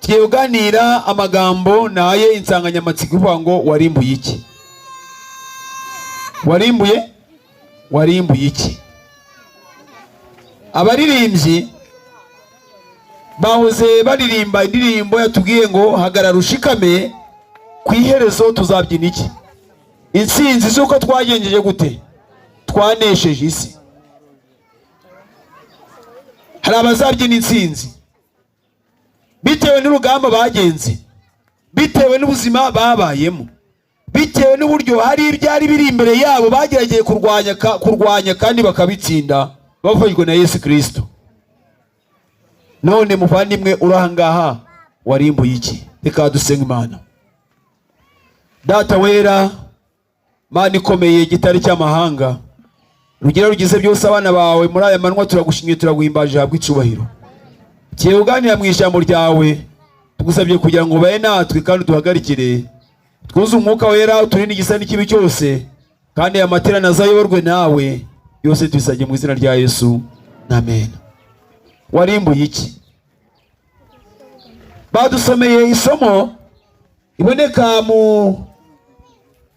tugiye kuganira amagambo naye insanganyamatsiko ivuga ngo warimbuye iki? Warimbuye iki? Abaririmbyi bahoze baririmba indirimbo yatubwiye ngo hagarara ushikame, ku iherezo tuzabyina iki? Intsinzi z'uko twagenjeje gute? Twanesheje isi. Hari abazabyina intsinzi bitewe n'urugamba bagenze, bitewe n'ubuzima babayemo, bitewe n'uburyo hari ibyari biri imbere yabo bagerageje kurwanya kandi bakabitsinda bafashwe na Yesu Kristo. None muvandimwe urahangaha, warimbuye iki? Reka dusenga Imana. Data wera, Mana ikomeye, gitari cy'amahanga, rugira rugize byose abana bawe muri aya manwa turagushimye turaguhimbaje, habwe icubahiro. Kiye uganira mu ijambo ryawe, tugusabye kugira ngo baye natwe kandi duhagarikire, twuze umwuka wera uturinde igisa n'ikibi cyose, kandi aya materaniro azayoborwe nawe. Byose tubisabye mu izina rya Yesu, amen. Warimbuye iki? Badusomeye isomo iboneka mu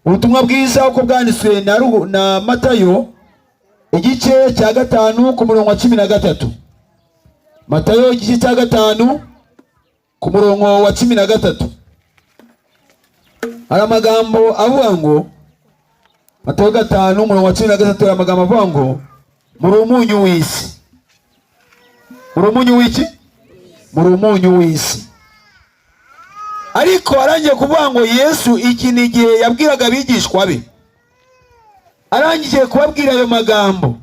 ubutumwa bwiza uko bwanditswe na Matayo, igice cya 5 ku murongo wa 13. Matayo igice cya 5 ku murongo wa 13. Hari amagambo avuga ngo, Matayo 5 umurongo wa 13, hari amagambo avuga ngo muri umunyu w'isi. Muri umunyu w'iki? Muri umunyu w'isi. Ariko arangiye kuvuga ngo Yesu iki ni igihe yabwiraga abigishwa be, arangiye kubabwira ayo magambo,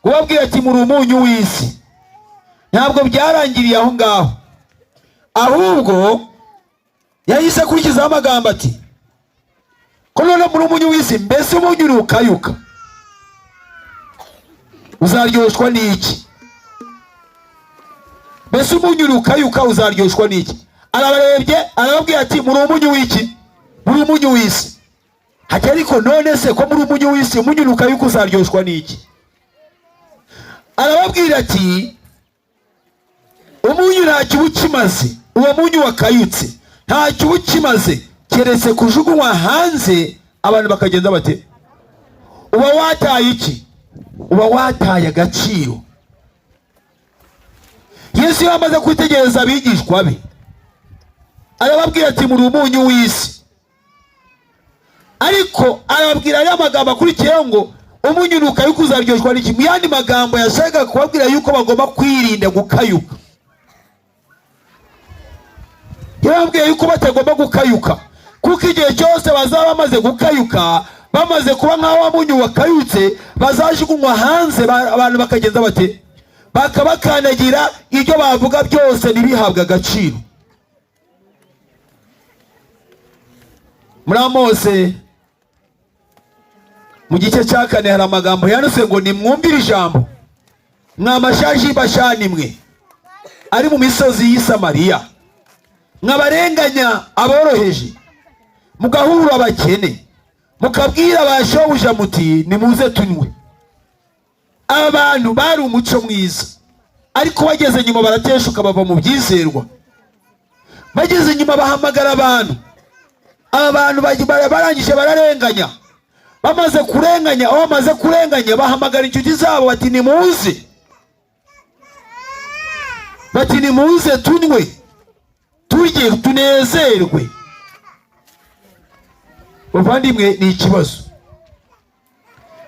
kubabwira ati muri umunyu w'isi. Ntabwo byarangiriye aho ngaho, ahubwo yahise akurikizaho amagambo ati ko none muri umunyu w'isi, mbese umunyu urukayuka uzaryoshwa n'iki? Mbese umunyu urukayuka uzaryoshwa n'iki? Arabarebye arababwira ati muri umunyu w'iki? Muri umunyu w'isi. Hati ariko none se ko muri umunyu w'isi umunyu urukayuka uzaryoshwa n'iki? Arababwira ati umunyu ntacyo uba ukimaze, uwo munyu wakayutse ntacyo uba ukimaze keretse kujugunywa hanze abantu bakagenda bate? Uba wataye iki? Uba wataye agaciro. Yesu yamaze kwitegereza abigishwa be, arababwira ati muri umunyu w'isi. Ariko arababwira ari amagambo akurikiyeho ngo umunyu nukayuka uzaryoshwa n'iki? Mu yandi magambo yashakaga kubabwira yuko bagomba kwirinda gukayuka. Yarababwiye yuko batagomba gukayuka, kuko igihe cyose bazaba bamaze gukayuka, bamaze kuba nk'aho umunyu wakayutse, bazajugunywa hanze abantu bakagenda bate? Bakabakanagira, ibyo bavuga byose ntibihabwe agaciro. Muri Mose mu gice cya 4 hari amagambo yanditse ngo nimwumvire ijambo mwamashaji bashani mwe ari mu misozi y'i Samariya, mwabarenganya aboroheje, mugahura abakene, mukabwira abashobuja muti nimuze tunywe. Abantu bari umuco mwiza, ariko bageze nyuma barateshuka bava mu byizerwa. Bageze nyuma bahamagara abantu barangije bararenganya. Bamaze kurenganya, aho bamaze kurenganya bahamagara inshuti zabo bati nimuze, bati nimuze tunywe, turye tunezerwe. Bavandimwe, ni ikibazo.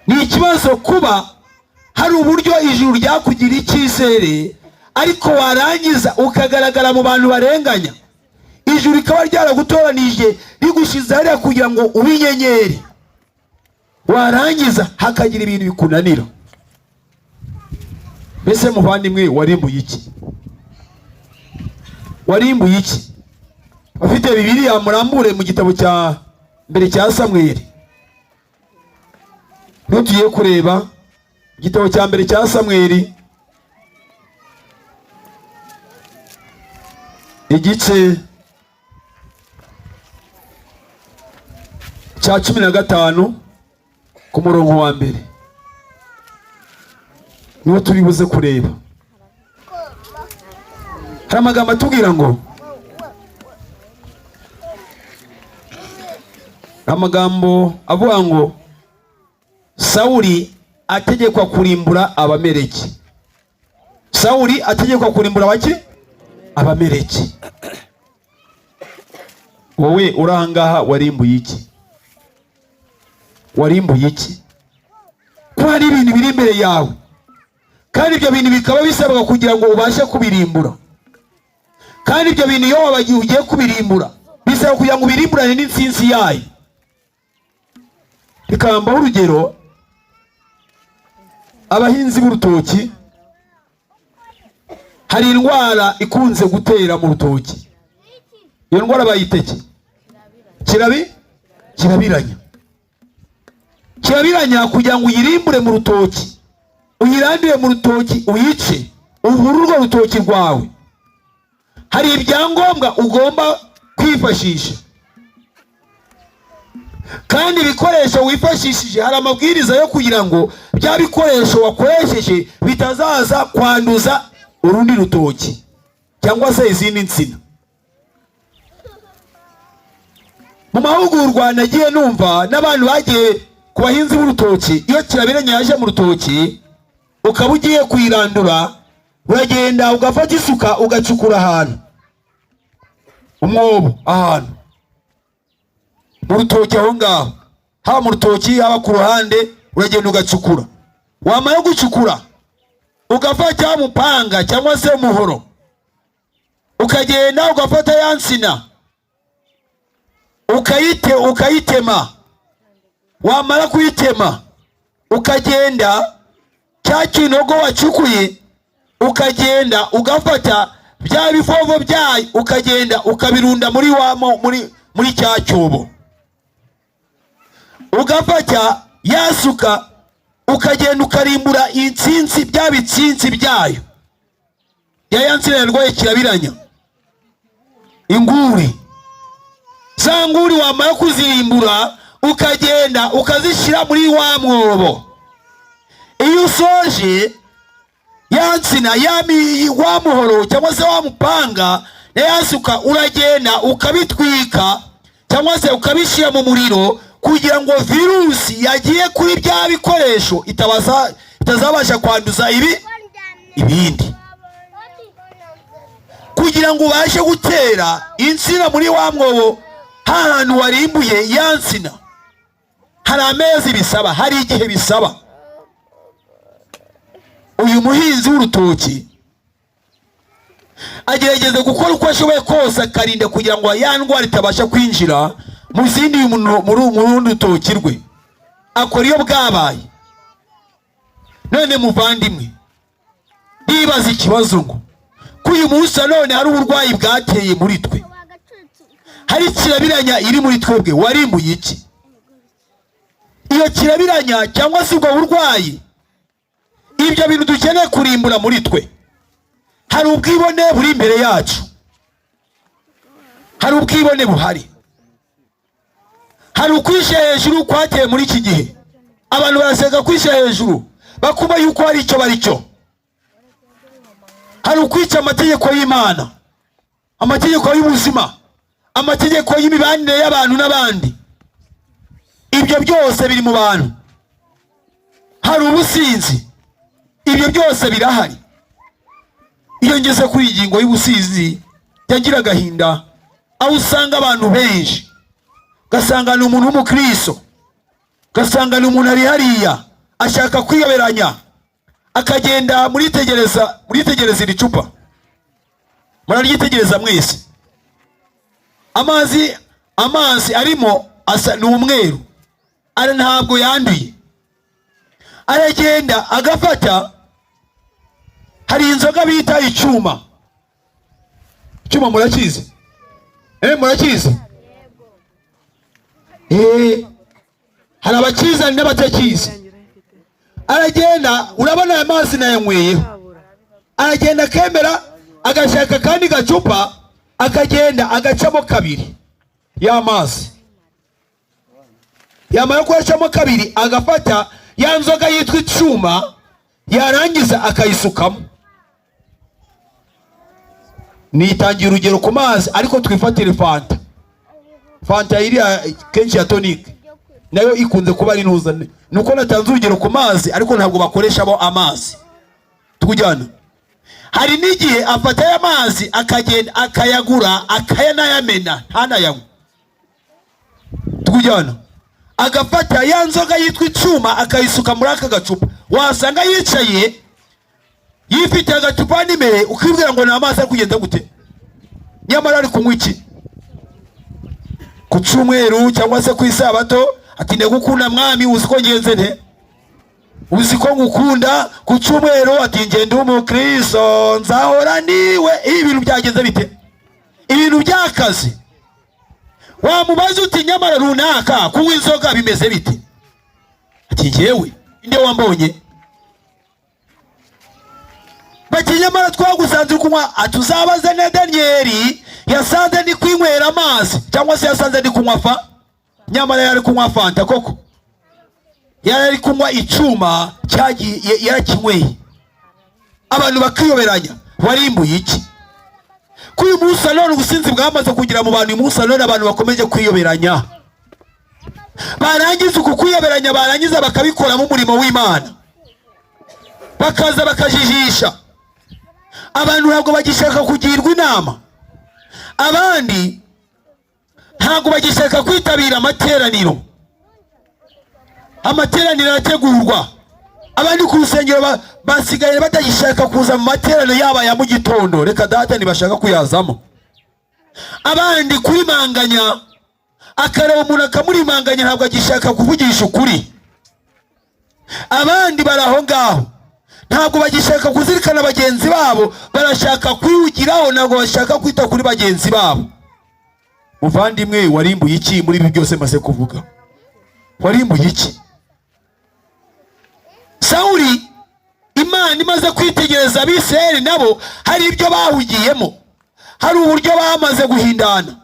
Ni ikibazo kuba hari uburyo ijuru ryakugira icyizere, ariko warangiza ukagaragara mu bantu barenganya. Ijuru rikaba ryaragutoranije rigushize hariya kugira ngo ube inyenyeri, warangiza hakagira ibintu bikunanira. Mbese muvandimwe, warimbuye iki? Warimbuye iki? Afite Bibiliya murambure mu gitabo cya mbere cya Samweli. Tugiye kureba igitabo cya mbere cya Samweli, igice cya 15 ku murongo wa mbere. Niwo turi buze kureba. Hari amagambo atubwira ngo amagambo avuga ngo Sawuli ategekwa kurimbura Abameleki. Sawuli ategekwa kurimbura baki? Abameleki. Wowe urangaha warimbuye iki? Warimbuye iki? Ko hari ibintu biri imbere yawe, kandi ibyo bintu bikaba bisabwa kugira ngo ubashe kubirimbura. Kandi ibyo bintu iyo wabagiye ugiye kubirimbura bisaba kugira ngo birimburane n'intsinzi yayo. Ikambaho urugero, abahinzi b'urutoki, hari indwara ikunze gutera mu rutoki. Iyo ndwara bayiteke kirabiranya. Kirabiranya kugira ngo uyirimbure mu rutoki, uyirandire mu rutoki, uyice, uvure urwo rutoki rwawe. Hari ibyangombwa ugomba kwifashisha, kandi ibikoresho wifashishije hari amabwiriza yo kugira ngo bya bikoresho wakoresheje bitazaza kwanduza urundi rutoki cyangwa se izindi nsina. Mu mahugurwa nagiye numva n'abantu bagiye ku bahinzi b'urutoki, iyo kirabiranya yaje mu rutoki ukaba ugiye kuyirandura, uragenda ugafata isuka ugacukura ahantu umwobo, ahantu mu rutoki aho ngaho, haba mu rutoki haba ku ruhande, uragenda ugacukura. Wamara gucukura ugafata umupanga cyangwa se umuhoro, ukagenda ugafata ya nsina ukayitema. Wamara kuyitema ukagenda cya kinogo wacukuye, ukagenda ugafata bya bivovo byayo, ukagenda ukabirunda muri cya cyobo. Ugafata yasuka ukagenda ukarimbura intsinzi, bya bitsinzi byayo ya nsina yarwaye kirabiranya, inguri. Za nguri wamara kuzirimbura ukagenda ukazishyira muri wa mwobo. Iyo usoje ya nsina wa muhoro cyangwa se wa mupanga yasuka, uragenda ukabitwika cyangwa se ukabishyira mu muriro kugira ngo virusi yagiye kuri bya bikoresho itazabasha kwanduza ibindi, kugira ngo ubashe gutera insina muri wa mwobo. Hahantu warimbuye ya nsina hari amezi bisaba, hari igihe bisaba. Uyu muhinzi w'urutoki agerageza gukora uko ashoboye kose akarinda kugira ngo ya ndwara itabasha kwinjira mu zindi mu rundi rutoki rwe. Akora iyo bwabaye. None muvandimwe, nibaza ikibazo ngo ko uyu munsi none hari uburwayi bwateye muri twe, hari kirabiranya iri muri twebwe, warimbuye iki? Iyo kirabiranya cyangwa se ubwo burwayi, ibyo bintu dukeneye kurimbura muri twe, hari ubwibone buri imbere yacu, hari ubwibone buhari, hari ukwishyira hejuru kwateye muri iki gihe. Abantu baraseka kwishyira hejuru bakumva yuko hari icyo bari cyo. Hari ukwica amategeko y'Imana, amategeko y'ubuzima, amategeko y'imibanire y'abantu n'abandi. Ibyo byose biri mu bantu. Hari ubusinzi, ibyo byose birahari. Iyo ngeze kuri ingingo y'ubusinzi yagira agahinda, aho usanga abantu benshi, gasanga ni umuntu w'umukristo, gasanga ni umuntu ari hariya ashaka kwiyoberanya, akagenda muritegereza iri cupa, muraryitegereza mwese. Amazi arimo asa n'umweru, ntabwo yanduye. Aragenda agafata, hari inzoga bita icyuma. Icyuma murakizi? Murakizi? Hari abakizi n'abatakizi. Aragenda, urabona aya mazi nayanyweyeho, aragenda akemera agashaka kandi gacupa, akagenda agacamo kabiri y'amazi. Yamara kuyacamo kabiri agafata ya nzoga yitwa icyuma, yarangiza akayisukamo. Nitangira urugero ku mazi, ariko twifatire fanta. fanta iriya kenshi ya tonic nayo ikunze kuba ari ntuzane. Nuko natanze urugero ku mazi, ariko ntabwo bakoresha bo amazi. Tukujyana, hari n'igihe afata ya mazi akagenda akayagura akayanayamena ntanayanywa. Tukujyana, agafata ya nzoga yitwa icyuma akayisuka muri aka gacupa, wasanga yicaye yifite agacupa n'imbere ukibwira ngo ni amazi ari kugenda gute, nyamara ari kunywa iki? Ku cyumweru cyangwa se ku isabato ati ndagukunda mwami, uzi ko ngenze nte, uzi ko ngukunda. Ku cyumweru ati ngende umukristo nzahora niwe. Ibintu byagenze bite? Ibintu byakaze. Wamubaza uti nyamara runaka kunywa inzoga bimeze bite? Ati ngewe inde wambonye? Bati nyamara twagusanze kunywa. Atuzabaze na Danieli, yasanze ni kwinywera amazi cyangwa se yasanze ni kunywa fa, nyamara yari kunywa fanta koko, yari kunywa icyuma cyagiye yarakinyweye. Abantu bakiyoberanya, warimbuye iki? Kuri uyu munsi none ubusinzi bwamaze kugira mu bantu. Uyu munsi none abantu bakomeje kwiyoberanya, barangiza uku kwiyoberanya barangiza bakabikoramo umurimo w'Imana, bakaza bakajijisha abantu. Ntabwo bagishaka kugirwa inama, abandi ntabwo bagishaka kwitabira amateraniro. Amateraniro arategurwa, abandi ku rusengero basigaye batagishaka kuza mu materaniro yaba ya mu gitondo, reka data ntibashaka kuyazamo. Abandi kurimanganya, akareba umuntu akamurimanganya, ntabwo agishaka kuvugisha ukuri. Abandi baraho ngaho, ntabwo bagishaka kuzirikana bagenzi babo, barashaka kwihugiraho, ntabwo bashaka kwita kuri bagenzi babo. Muvandimwe, warimbuye iki muri ibi byose maze kuvuga? Warimbuye iki? Sawuli, Imana imaze kwitegereza Abisirayeli, nabo hari ibyo bahugiyemo, hari uburyo bamaze guhindana.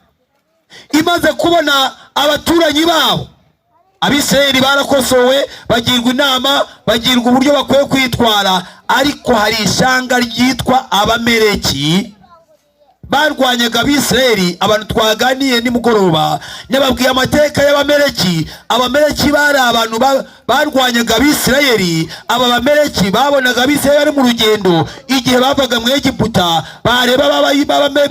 Imaze kubona abaturanyi babo, Abisirayeli barakosowe, bagirwa inama, bagirwa uburyo bakwiye kwitwara. Ariko hari ishanga ryitwa Abameleki barwanyaga Abisirayeli. Abantu twaganiye nimugoroba nababwiye amateka y'Abameleki. Abameleki bari abantu barwanyaga Abisirayeli. Aba Bameleki babonaga Abisirayeli bari mu rugendo, igihe bavaga mu Egiputa, bareba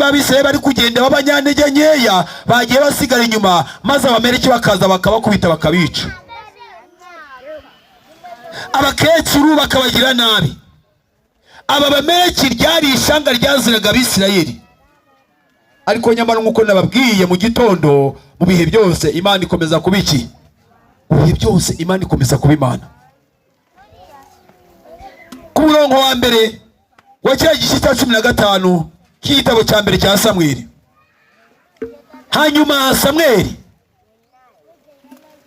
Abisirayeli bari kugenda b'abanyantege nkeya, bagiye basigara inyuma, maze Abameleki bakaza bakabakubita bakabica. Abakecuru bakabagira nabi. Aba Bameleki ryari ishanga ryaziraga Abisirayeli. Ariko nyamara nk'uko nababwiye mu gitondo, mu bihe byose Imana ikomeza kuba iki? Mu bihe byose Imana ikomeza kuba Imana. Ku murongo wa mbere wa cya gice cya 15 cy'igitabo cya mbere cya Samweli, hanyuma Samweli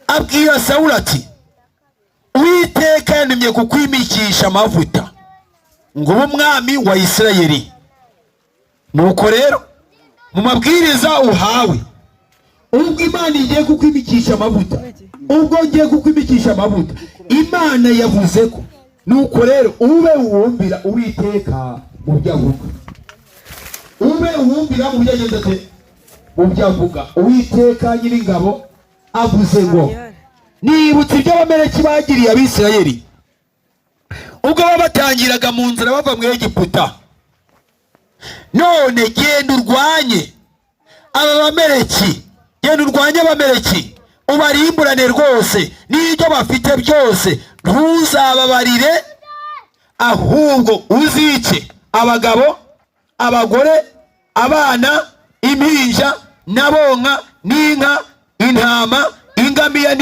abwira Sawuli ati, Uwiteka yantumye kukwimikisha amavuta ngo ube umwami wa Isirayeli. Nuko rero mu mabwiriza uhawe, ubwo Imana igiye kukwimikisha amavuta, ubwo ngiye kukwimikisha amavuta, Imana yavuze ko nuko rero ube uwumvira Uwiteka mu byo avuga. Ube uwumvira mu byo agenda ate, mu byo avuga. Uwiteka Nyiringabo avuze ngo, nibutse ibyo Abameleki bagiriye Abisirayeli ubwo babatangiraga mu nzira bava mu Egiputa. None genda urwanye aba Bameleki, genda urwanye Abameleki, ubarimburane rwose n'ibyo bafite byose. Ntuzababarire, ahubwo uzice abagabo, abagore, abana, impinja, n'abonka, n'inka, intama, ingamiya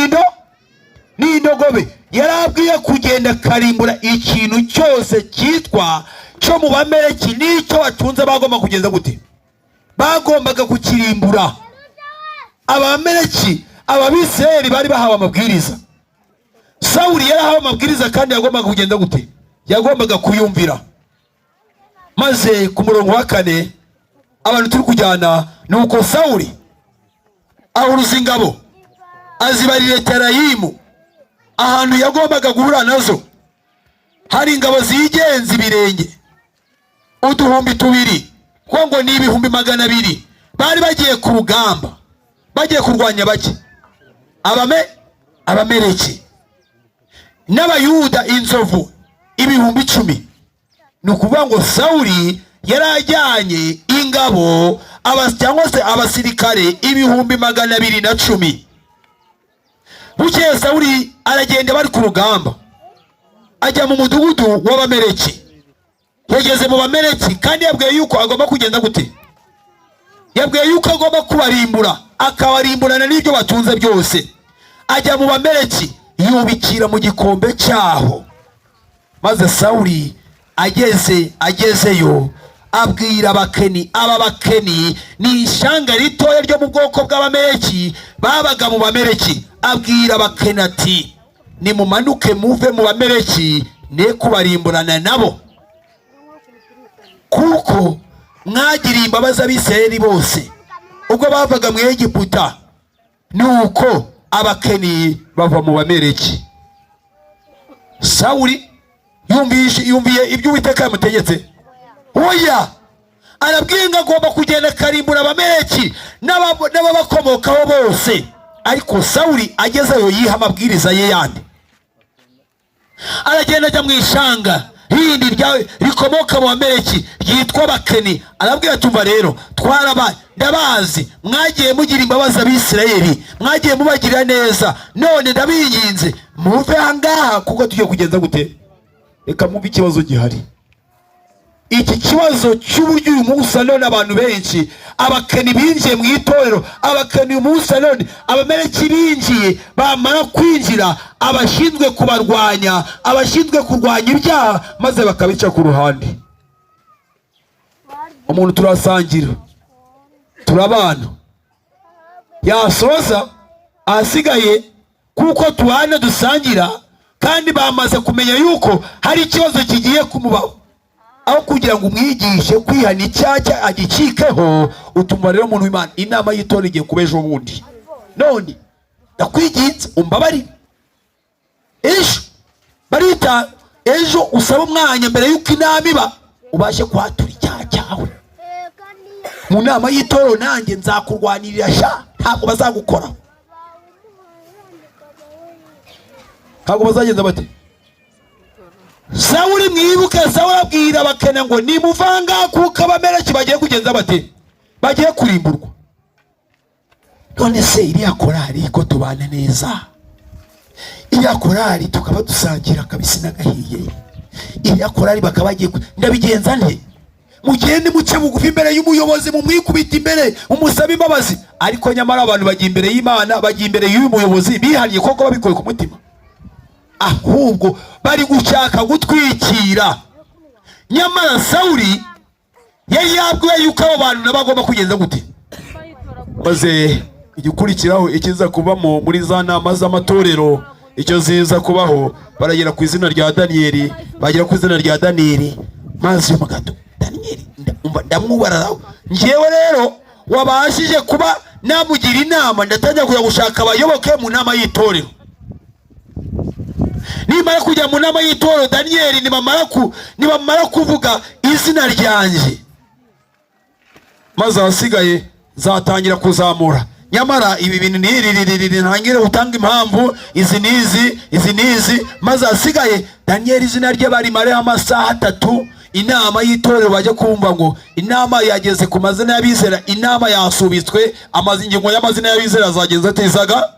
n'indogobe. Yarabwiye kugenda karimbura ikintu cyose cyitwa cyo mu Bameleki, n'icyo batunze bagomba kugenda gute, bagombaga kukirimbura. Abameleki, Abisirayeli bari bahawe amabwiriza. Sawuli yarahawe amabwiriza kandi yagombaga kugenda gute, yagombaga kuyumvira. Maze ku murongo wa 4 abantu turi kujyana, nuko Sawuli ahuruza ingabo azibarira Terayimu, ahantu yagombaga guhura nazo. Hari ingabo zigenza ibirenge uduhumbi 2, kuko ngo ni ibihumbi 200 bari bagiye ku rugamba. bagiye kurwanya bake abameleki n'abayuda inzovu 10,000. ni ukuvuga ngo Sawuli yarajyanye ingabo cyangwa se abasirikare 210,000. bukeye Sawuli aragenda bari ku rugamba, ajya mu mudugudu w'abameleki. yageze mu bameleki kandi yabwiye yuko agomba kugenda gute? yabwiye yuko agomba kubarimbura, akabarimburana n'ibyo batunze byose. ajya mu bameleki yubikira mu gikombe cyaho. maze Sawuli agezeyo abwira abakeni. aba bakeni ni ishanga ritoya ryo mu bwoko bw'abameleki babaga mu bameleki. abwira abakeni ati nimumanuke muve mu bameleki ne kubarimburana nabo, kuko mwagiriye imbabazi Abisirayeli bose ubwo bavaga mu Egiputa. nuko abakeni bava mu bameleki. Sawuli yumviye ibyo Uwiteka yamutegetse. oya, arabwiye ngo agomba kugenda akarimbura abameleki n'ababakomokaho bose. ariko Sawuli agezeyo yiha amabwiriza ye yandi. aragenda ajya mu ishanga rindi rikomoka mu bameleki ryitwa Bakeni. arabwira tumva rero, twarabaye ndabazi, mwagiye mugira imbabazi Abisirayeli, mwagiye mubagirira neza, none ndabinginze muve ahangaha kuko tugiye kugenza gute? reka mwumve ikibazo gihari. iki kibazo cy'uburyo uyu munsi none abantu benshi abakeni binjiye mu itorero. abakeni uyu munsi none abameleki binjiye, bamara kwinjira abashinzwe kubarwanya, abashinzwe kurwanya ibyaha maze bakabica ku ruhande. umuntu turasangira, turabana, yasoza ahasigaye kuko tubana dusangira kandi bamaze kumenya yuko hari ikibazo kigiye kumubaho. aho kugira ngo umwigishe kwihana icyaha agicikeho, utuma rero umuntu w'Imana inama y'itorero igiye kuba ejo bundi. none ndakwinginze umbabarire, ejo usaba umwanya mbere y'uko inama iba ubashe kwatura icyaha cyawe. mu nama y'itorero nanjye nzakurwanirira sha, ntabwo bazagukoraho. ntabwo bazagenza bate? Sawuli mwibuke, Sawuli abwira abakene ngo nimuvanga kuko abameleki bagiye kugenza bate? bagiye kurimburwa. none se iriya korari ko tubana neza, iriya korari tukaba dusangira kabisi n'agahiye, iriya korari bakaba bagiye ndabigenza nte? mugende muce bugufi imbere y'umuyobozi, mumwikubita imbere, umusabe imbabazi. ariko nyamara abantu bagiye imbere y'Imana, bagiye imbere y'uyu muyobozi bihaniye koko babikoye ku mutima, ahubwo bari gushaka gutwikira. nyamara Sawuli yari yabwiwe yuko abo bantu nabagomba kugenza gute? maze igikurikiraho ikiza kubamo muri za nama z'amatorero, icyo ziza kubaho, baragera ku izina rya Daniyeli. bagera ku izina rya Daniyeli, maze uyu mugabo Daniyeli ndamwubararaho. njyewe rero wabashije kuba namugira inama, ndatangira kujya gushaka abayoboke mu nama y'itorero. nimara kujya mu nama y'itorero Daniyeli nibamara kuvuga izina ryanjye, maze ahasigaye zatangira kuzamura. nyamara ibi bintu ntangire gutanga impamvu izi nizi, maze ahasigaye Daniyeli izina rye barimareho amasaha 3. inama y'itorero bajya kumva ngo inama yageze ku mazina y'abizera, inama yasubitswe, ingingo y'amazina y'abizera azagenza atezaga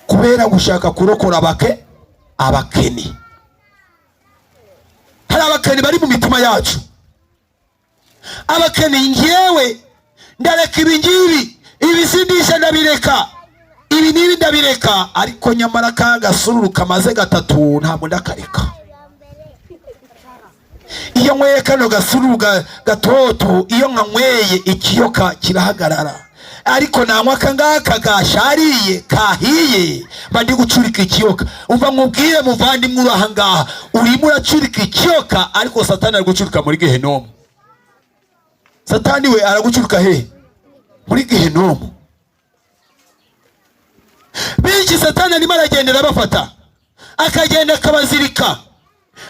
kubera gushaka kurokora abakeni. hari abakeni bari mu mitima yacu. abakeni, njyewe ndareka ibisindisha ndabireka, ibi nibi ndabireka, ariko nyamara ka gasururu kamaze 3 ntabwo ndakareka. iyo nyweye kano gasururu gatoto, iyo nkanyweye ikiyoka kirahagarara. ariko nanywa kangaka gashariye kahiye bandi gucurika ikiyoka. umva nkubwire muvandimwe uri ahangaha, urimo uracurika ikiyoka, ariko Satani ari gucurika muri Gehenomu. Satani we aragucurika he? muri Gehenomu. benshi Satani arimo aragendera bafata, akagenda akabazirika,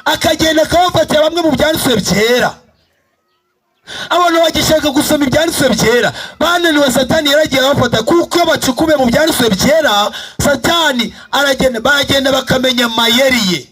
akagenda akabafatira bamwe mu byanditswe byera. abantu bagishaka gusoma ibyanditswe byera bananiwe. Satani yaragiye abafata, kuko bacukume mu byanditswe byera Satani baragenda bakamenya amayeri ye,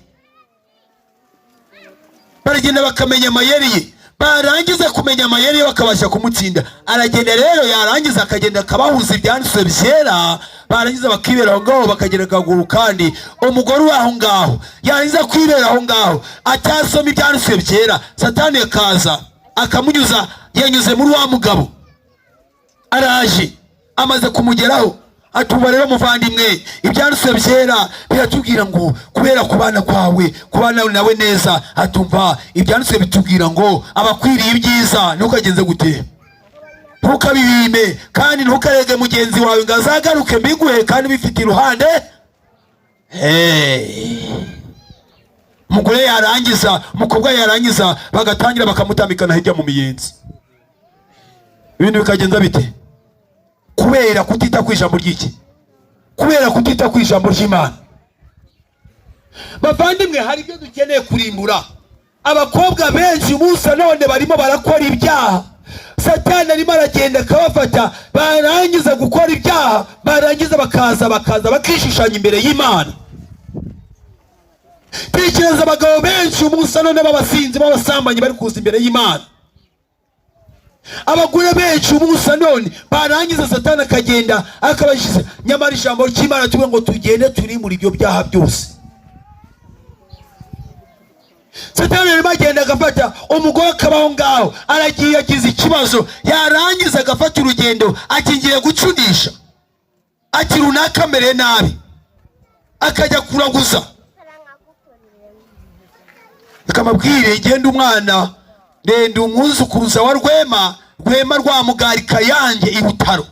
barangiza kumenya amayeri ye bakabasha kumutsinda. Aragenda rero, yarangiza akagenda akabahuza ibyanditswe byera, barangiza bakibera aho ngaho, bakagera akaguru kandi umugore uri aho ngaho yarangiza kwibera aho ngaho atasoma ibyanditswe byera. Satani akaza akamunyuza, yanyuze muri wa mugabo, araje amaze kumugeraho, atuba rero muvandimwe, ibyanditswe byera biratubwira ngo kubera kubana kwawe, kubana nawe neza, atumva ibyanditswe bitubwira ngo abakwiriye ibyiza ntukagenze gute, ntukabibime, kandi ntukarege mugenzi wawe ngo azagaruke mbiguhe kandi bifite iruhande. Umugore yarangiza, umukobwa yarangiza, bagatangira bakamutambikana hirya mu miyenzi. Ibintu bikagenza bite? Kubera kutita ku ijambo ry'iki, kubera kutita ku ijambo ry'Imana. Bavandimwe, hari ibyo dukeneye kurimbura. Abakobwa benshi umunsi none barimo barakora ibyaha. Satani arimo aragenda akabafata, barangiza gukora ibyaha, barangiza bakaza bakishushanya imbere y'Imana. Tekereza abagabo benshi umunsi none b'abasinzi, b'abasambanyi bari kuza imbere y'Imana. Abagore benshi umunsi none barangiza Satani akagenda akabashize, nyamara ijambo ry'Imana tuvuga ngo tugende turi muri ibyo byaha byose. Satani arimo agenda agafata umugore akabaho ngaho, aragiye agize ikibazo, yarangiza agafata urugendo akingiye gucunisha, ati runaka amereye nabi, akajya kuraguza. Akamabwire igenda umwana ndende umwuzukuruza wa Rwema rwa Mugarika yanjye i Butaro.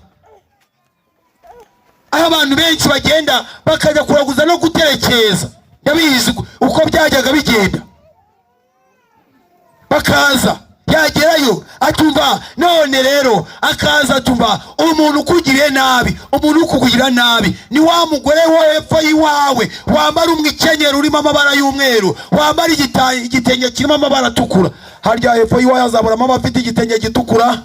Aho abantu benshi bagenda bakajya kuraguza no guterekeza, yabizi uko byajyaga bigenda. Bakaza yagerayo atumva, none rero akaza atumva umuntu ukugiriye nabi, umuntu ukugira nabi ni wa mugore wo hepfo yiwawe, wambara umwikenyero urimo amabara y'umweru, wambara igitenge kirimo amabara atukura. Harya hepfo yiwawe azaburamo abafite igitenge gitukura?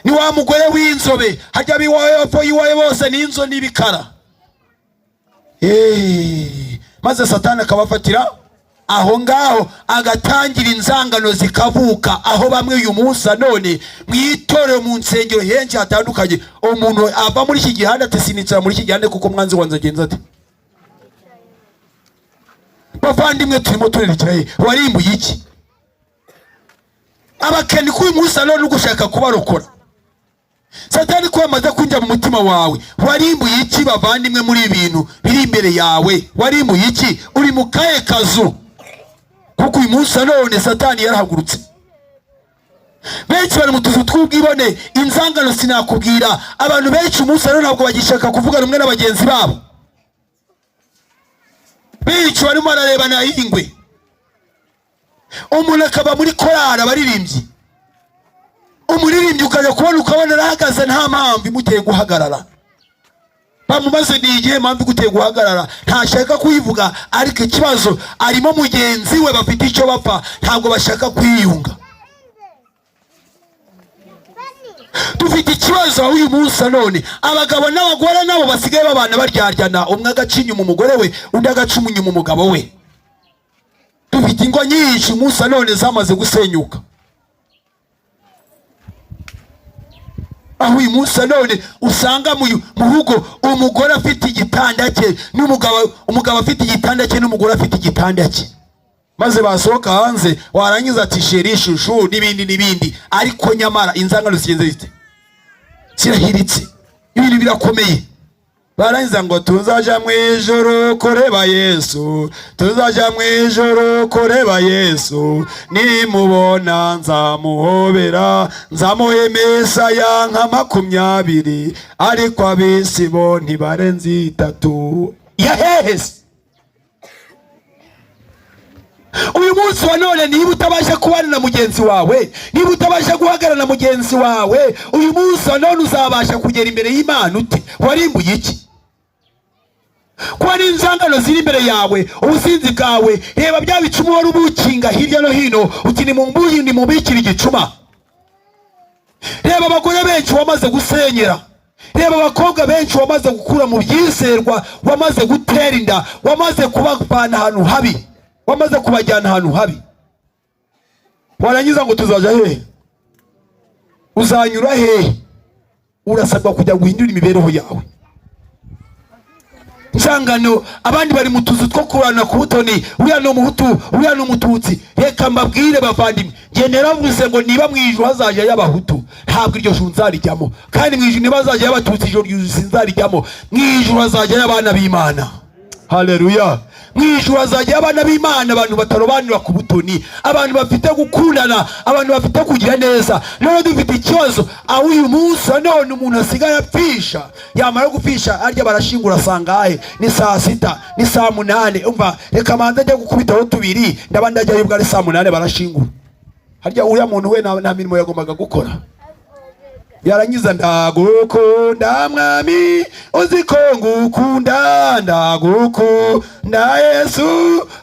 Ni wa mugore w'inzobe, harya biwawe hepfo yiwawe bose ni inzo n'ibikara. Maze Satani akabafatira aho ngaho, agatangira inzangano zikavuka. Aho bamwe uyu munsi none mwitorero mu nsengero henshi hatandukanye, umuntu ava muri iki gihande ati sinicira muri iki gihande kuko mwanzi wanze agenza ati. Bavandimwe, turimo turerekera warimbuye iki? Abakeni k'uyu munsi none ugushaka kubarokora. Satani ko yamaze kwinjira mu mutima wawe, warimbuye iki bavandimwe? Muri ibintu biri imbere yawe warimbuye iki? Uri mu kahe kazu? Kuko uyu munsi none Satani yarahagurutse. Benshi bari mu tuzu tw'ubwibone, inzangano sinakubwira. Abantu benshi umunsi none ntabwo bagishaka kuvuga rumwe n'abagenzi babo. Benshi barimo bararebana ingwe. Umuntu akaba muri korari abaririmbyi, umuririmbyi ukajya kubona ukabona arahagaze nta mpamvu imuteye guhagarara. Bamumaze ni igihe mpamvu guteye guhagarara, ntashaka kuyivuga, ariko ikibazo arimo mugenzi we bafite icyo bapfa, ntabwo bashaka kwiyunga. Dufite ikibazo aho uyu munsi none abagabo n'abagore nabo basigaye babana baryaryana, umwe agaca inyuma umugore we, undi agaca inyuma umugabo we. Dufite ingo nyinshi umunsi none zamaze gusenyuka. Aho uyu munsi none usanga mu rugo umugore afite igitanda cye umugabo afite igitanda cye n'umugore afite igitanda cye, maze basohoka hanze warangiza ati sheri shushu n'ibindi, ariko nyamara inzangano zigenze zite, zirahiritse, ibintu birakomeye. Barangiza ngo tuzaja mu ijoro kureba Yesu, tuzaja mu ijoro kureba Yesu, nimubona nzamuhobera, nzamuhemesa ya nka 20, ariko abisi bo ntibarenze 3. Yahehese. Uyu munsi wa none niba utabasha kubana na mugenzi wawe, niba utabasha guhagarara na mugenzi wawe, uyu munsi wa none uzabasha kugera imbere y'Imana ute? Warimbuye iki? kuba n'inzangano ziri imbere yawe, ubusinzi bwawe, reba bya bicuma wari ubukinga hirya no hino, uti nimubikire igicuma. Reba abagore benshi wamaze gusenyera, reba abakobwa benshi wamaze gukura mu byizerwa, wamaze gutera inda, wamaze kubavana ahantu habi, wamaze kubajyana ahantu habi. Warangiza ngo tuzaja hehe? Uzanyura hehe? Urasabwa kujya guhindura imibereho yawe. Nsangano abandi bari mu tuzu two kurana ku butoni, uriya no muhutu, uriya no mututsi. Reka mbabwire bavandimwe, ngendera mvuze ngo niba mwijuru hazaje y'abahutu, ntabwo iryo juru nzarijyamo, kandi mwijuru niba hazaje y'abatutsi ijoro sinzarijyamo. Mwijuru hazaje y'abana b'Imana. Haleluya. Mwijuru hazaje y'abana b'Imana, abantu batarobanura ku butoni, abantu bafite gukundana, abantu bafite kugira neza. None dufite ikibazo aho uyu munsi none umuntu asigaye apfisha, yamara gupfisha arya barashingura sangahe, ni saa 6, ni saa 8. Umva, reka manza ajya gukubitaho tubiri, ndabandi ajya yibwa ari saa 8 barashingura. Harya uriya muntu we nta mirimo yagombaga gukora. Yarangiza ndagukunda mwami, uziko ngukunda, ndagukunda Yesu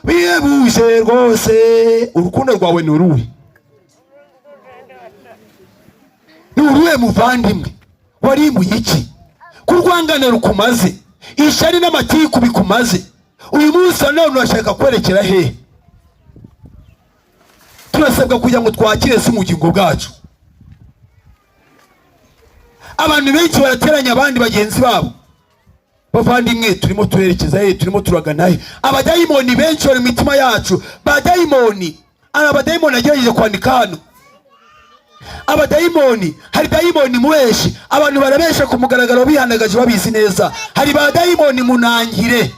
bihebuje rwose. Urukundo rwawe ni uruhe? Ni uruhe muvandimwe? Warimbuye iki? Kurwangana rukumaze, ishyari n'amatiku bikumaze. Uyu munsi none urashaka kwerekera hehe? Turasabwa kugira ngo twakire se umugingo bwacu. Abantu benshi barateranya abandi bagenzi babo. Bavandimwe, turimo turerekeza he? Turimo turagana he? Abadayimoni benshi bari mu mitima yacu. Abadayimoni agerageje kwandika hano. Abadayimoni, hari dayimoni mubeshi, abantu barabesha ku mugaragaro bihandagaje babizi neza. Hari badayimoni munangire.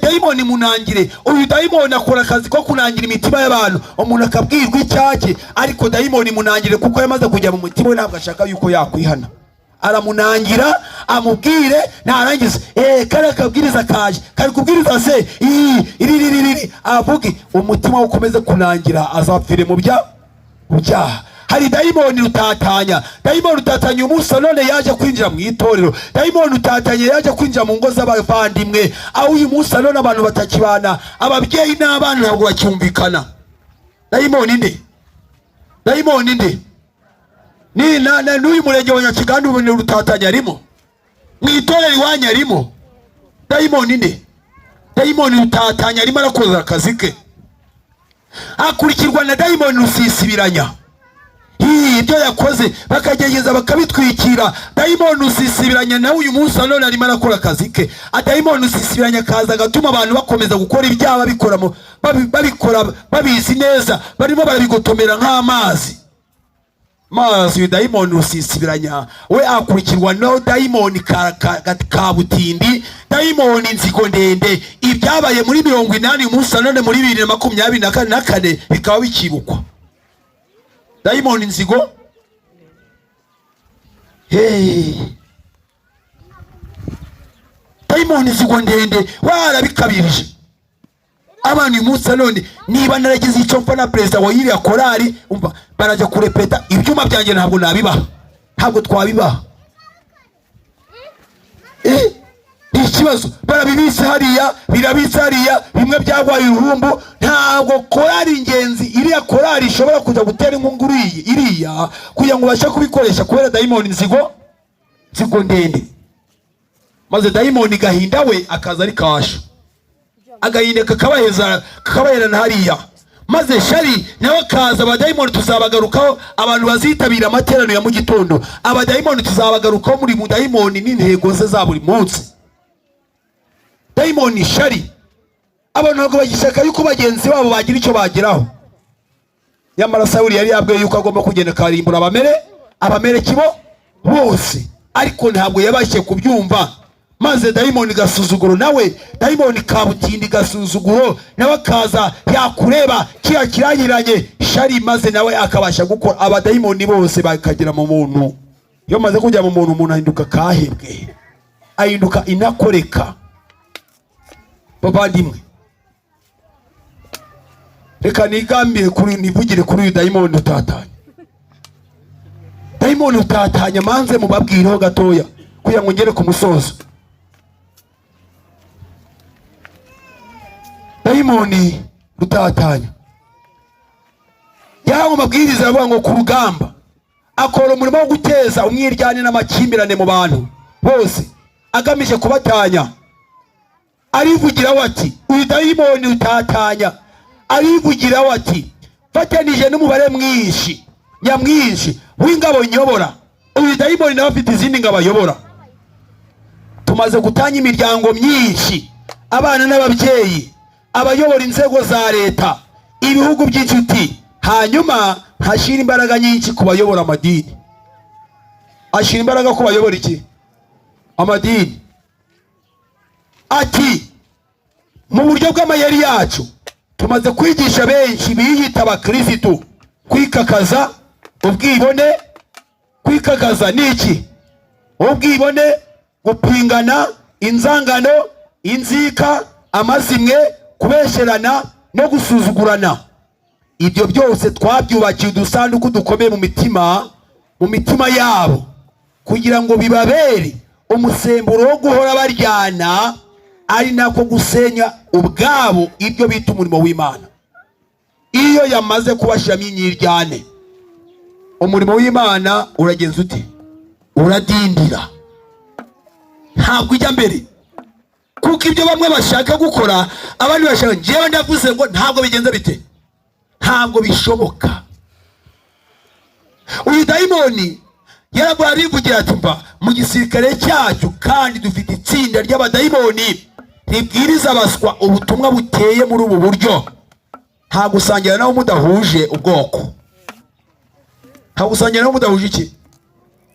Dayimoni munangire. Uyu dayimoni akora akazi ko kunangira imitima y'abantu, umuntu akabwirwa icyake, ariko dayimoni munangire kuko yamaze kujya mu mutima we, ntabwo ashaka yuko yakwihana. Aramunangira, amubwire, narangiza kare kabwiriza kaje, kare kubwiriza se iri avuge, umutima ukomeze kunangira, azapfire mu byaha. Hari dayimoni rutatanya. Dayimoni rutatanya umunsi none yaje kwinjira mu itorero. Dayimoni rutatanya yaje kwinjira mu ngo z'abavandimwe, aho uyu munsi none abantu batakibana, ababyeyi n'abana ntabwo bacyumvikana. Dayimoni nde? Dayimoni nde? Ni n'uyu murenge wa Nyakiganda ubu rutatanya arimo, mu itorero iwanyu arimo. Dayimoni nde? Dayimoni rutatanya arimo arakoza akazi ke, akurikirwa na dayimoni rusisibiranya. Ibyo yakoze bakagerageza bakabitwikira. Dayimoni usisibiranya nawe uyu munsi none arimo arakora akazi ke. Dayimoni usisibiranya kaza gatuma abantu bakomeza gukora ibyaha, babikora babizi neza, barimo barabigotomera nk'amazi. Uyu dayimoni usisibiranya we akurikirwa no dayimoni kabutindi, dayimoni nzigo ndende. Ibyabaye muri 80 umunsi none muri 2024 bikaba bikibukwa. Dayimoni nzigo dayimoni nzigo ndende warabikabirije abantu uyu munsi none. Niba naragize icyo mfa na perezida wa iriya korari, umva barajya kurepeta, ibyuma byanjye ntabwo nabibaha, ntabwo twabibaha. Ikibazo barabibise hariya, birabise hariya, bimwe byagwaye uruhumbu. Ntabwo korari ingenzi iriya korari ishobora kuza gutera inkunguru iriya kugira ngo bashe kubikoresha, kubera dayimoni nzigo ndende. Maze dayimoni gahinda we akaza ari kasha, agahinda kakabaherana hariya. Maze shari nawe kaza. Abadayimoni tuzabagarukaho, abantu bazitabira amateraniro ya mu gitondo. Abadayimoni tuzabagarukaho muri mu dayimoni n'intego ze za buri munsi. Dayimoni shari, abantu ntabwo bagishaka yuko bagenzi babo bagira icyo bageraho. Nyamara Sawuli yari yabwiye yuko agomba kugenda karimbura abamere kibo bose, ariko ntabwo yabashye kubyumva. Maze dayimoni gasuzuguro nawe, dayimoni kabutindi gasuzuguro nawe kaza yakureba kiya kiranyiranye shari, maze nawe akabasha gukora. Abadayimoni bose bakagira mu muntu. Iyo maze kujya mu muntu, umuntu ahinduka kahebwe, ahinduka inakoreka. Bavandimwe, reka nigambire nivugire kuri uyu dayimoni utatanya. Dayimoni utatanya manze mubabwireho gatoya kugira ngo ngere ku musozo. dayimoni rutatanya yahawe amabwiriza aravuga ngo ku rugamba akora umurimo wo guteza umwiryane n'amakimbirane mu bantu bose agamije kubatanya. Arivugiraho ati uyu dayimoni rutatanya arivugiraho ati fatanije n'umubare mwinshi nyamwinshi w'ingabo nyobora. Uyu dayimoni nawe afite izindi ngabo ayobora. Tumaze gutanya imiryango myinshi, abana n'ababyeyi, abayobora inzego za leta, ibihugu by'inshuti, hanyuma hashira imbaraga nyinshi ku bayobora amadini. Ashira imbaraga ku bayobora iki? Amadini. Ati mu buryo bw'amayeri yacu tumaze kwigisha benshi biyita abakristo kwikakaza ubwibone. Kwikakaza niki? Ubwibone, gupingana, inzangano, inzika, amazimwe, kubesherana no gusuzugurana. Ibyo byose twabyubakiye udusanduku dukomeye mu mitima yabo kugira ngo bibabere umusemburo wo guhora baryana, ari nako gusenya ubwabo ibyo bita umurimo w'Imana. Iyo yamaze kubashiramo imyiryane, umurimo w'Imana uragenza ute? Uradindira, ntabwo ujya mbere. Kuko ibyo bamwe bashaka gukora abandi bashaka, njyewe ndavuze ngo ntabwo bigenza bite, ntabwo bishoboka. Uyu dayimoni yaravuga arivugira ati mba mu gisirikare cyacu kandi dufite itsinda ry'abadayimoni ribwiriza abaswa ubutumwa buteye muri ubu buryo. Nta gusangira nawe mudahuje ubwoko, nta gusangira nawe mudahuje iki?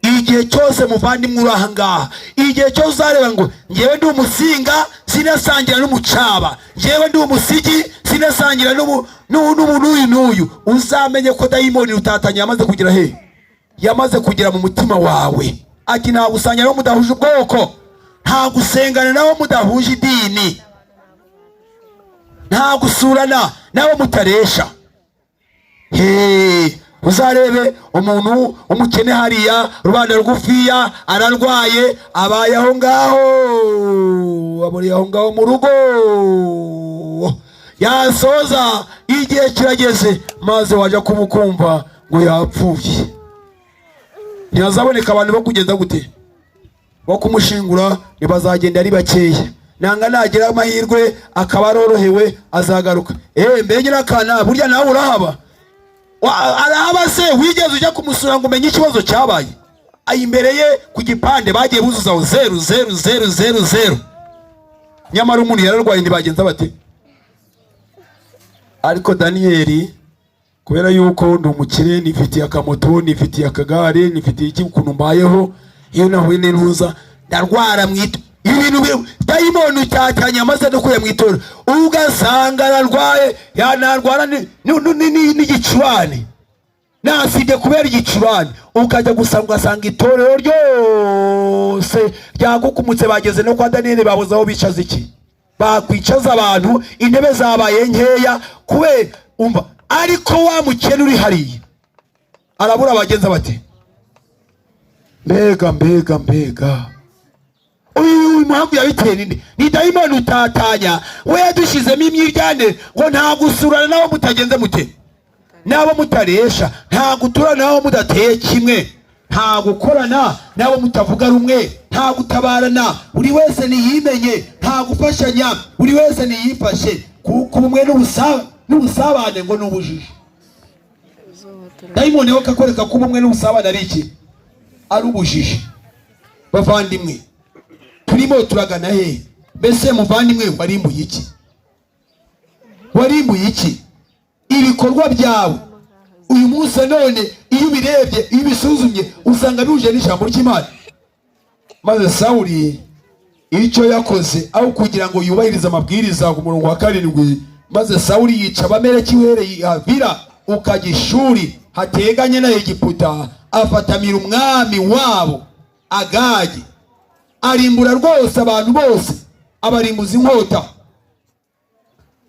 Igihe cyose muvandimwe uri aha ngaha, igihe cyose uzareba ngo njyewe ndi umusinga sinasangira n'umucaba, njyewe ndi umusigi sinasangira n'uyu, uzamenye ko dayimoni rutatanya yamaze kugira he? Yamaze kugira mu mutima wawe. Ati nta gusangira nawe mudahuje ubwoko, nta gusengana nawe mudahuje idini, nta gusurana nawe mutaresha. Uzarebe umuntu umukene hariya rubanda rugufiya ararwaye, abaye aho ngaho, aburi aho ngaho mu rugo, yasoza igihe kirageze maze waje kumukumva ngo yapfuye. Ntihazaboneka abantu bo kugenda gute? Bo kumushingura ntibazagenda ari bakeya. Nanga nagira amahirwe akaba arorohewe azagaruka. Mbege nakana burya nawe urahaba. Arahaba se wigeze ujya kumusura ngo umenye ikibazo cyabaye? Imbere ye ku gipande bagiye buzuzaho 00000. Nyamara umuntu yararwaye ntibagenza bate? Ariko Danieli kubera yuko ndi umukire, nifitiye akamoto, nifitiye akagare, nifitiye iki ukuntu mbayeho, iyo nahuye n'intuza ndarwara mwito ibintu dayimoni utatanya amaze no kuya mwitora, ugasanga ararwaye, yanarwara n'igicurane, nasibye kubera igicurane, ukajya gusanga ugasanga itorero ryose ryagukumutse, bageze no kwa Danieli babuze aho bicaza iki? Bakwicaza abantu, intebe zabaye nkeya kubera umva. Ariko wa mukene uri hariya arabura abagenza bate? Mbega uyu impamvu yabiteye ninde? Ni dayimoni utatanya. We yadushizemo imyiryane ngo nta gusurana nabo mutagenze mute, nabo mutaresha, nta guturana nabo mudateye kimwe, nta gukorana nabo mutavuga rumwe, nta gutabarana, buri wese niyimenye, nta gufashanya, buri wese niyifashe, kuko ubumwe n'ubusabane ngo n'ubujiji. Dayimoni we kakwereka ko ubumwe n'ubusabane ari iki? Ari ubujiji. Bavandimwe turimo turagana he? Mbese muvandimwe warimbuye iki? Warimbuye iki? Ibikorwa byawe uyu munsi none iyo birebye, iyo bisuzumye usanga bihuje n'ijambo ry'Imana. Maze Sawuli icyo yakoze aho kugira ngo yubahirize amabwiriza ku murongo wa 7, maze Sawuli yica Abameleki uhereye Havila ukajya Ishuri hateganye na Egiputa, afatamira umwami wabo Agagi, arimbura rwose abantu bose, abarimbuza inkota.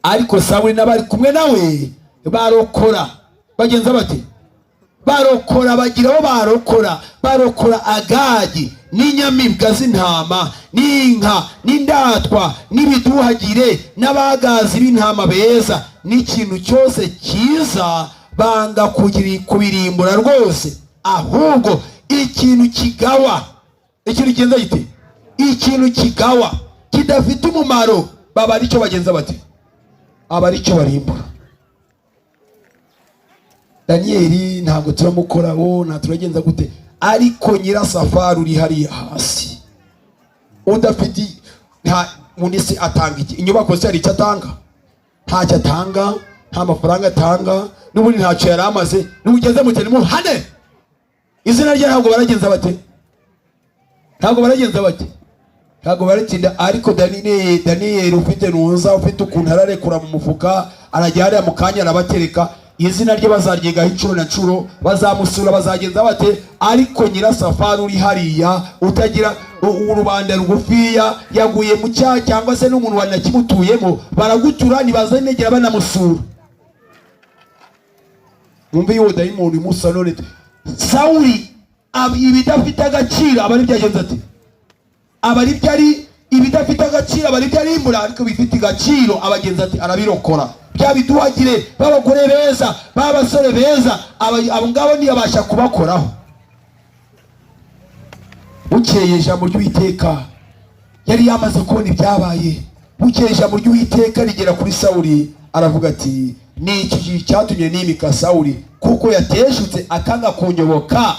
Ariko Sawuli n'abari kumwe nawe barokora. Bagenza bate? Barokora, bagiraho barokora Agagi n'inyamibwa z'intama n'inka n'indatwa n'ibiduhagire n'abagazi b'intama beza n'ikintu cyose cyiza banga kubirimbura rwose, ahubwo ikintu kigawa, ikintu kigenza gite, ikintu kigawa kidafite umumaro baba aricyo bagenza bati, aba aricyo barimbura. Daniyeli ntabwo turamukoraho, nta turagenza gute, ariko nyirasafari uri hariya hasi udafite nta mundi se atanga iki? Inyubako se hari icyo atanga? Ntacyo atanga, nta mafaranga atanga, n'ubundi ntacyo yari amaze. N'ugeze mu cyane muhane izina rye ntabwo baragenza bate, ntabwo baragenza bate, ntabwo baratsinda. Ariko Daniyeli ufite nuza, ufite ukuntu ararekura mu mufuka, arajya hariya mu kanya arabatereka, izina rye bazaryigaho inshuro na nshuro, bazamusura bazagenza bate. Ariko nyirasafari uri hariya utagira urubanda rugufiya, yaguye mu cyaha cyangwa se n'umuntu wanakimutuyemo, baragutura ntibazanegera banamusura. Mwumve yuwo dayimoni Musa none Sawuli ibidafite agaciro aba ari byagenze ati, aba ari byari ibidafite agaciro, aba ari byarimbura. Ariko bifite agaciro abagenzi ati arabirokora. Bya biduhagire b'abagore beza, b'abasore beza, abo ngabo ntiyabasha kubakoraho. Bukeye ijambo ry'Uwiteka yari yamaze kubona ibyabaye. Bukeye ijambo ry'Uwiteka rigera kuri Sawuli, aravuga ati ni iki cyatumye nimika Sawuli, kuko yateshutse akanga kunyoboka,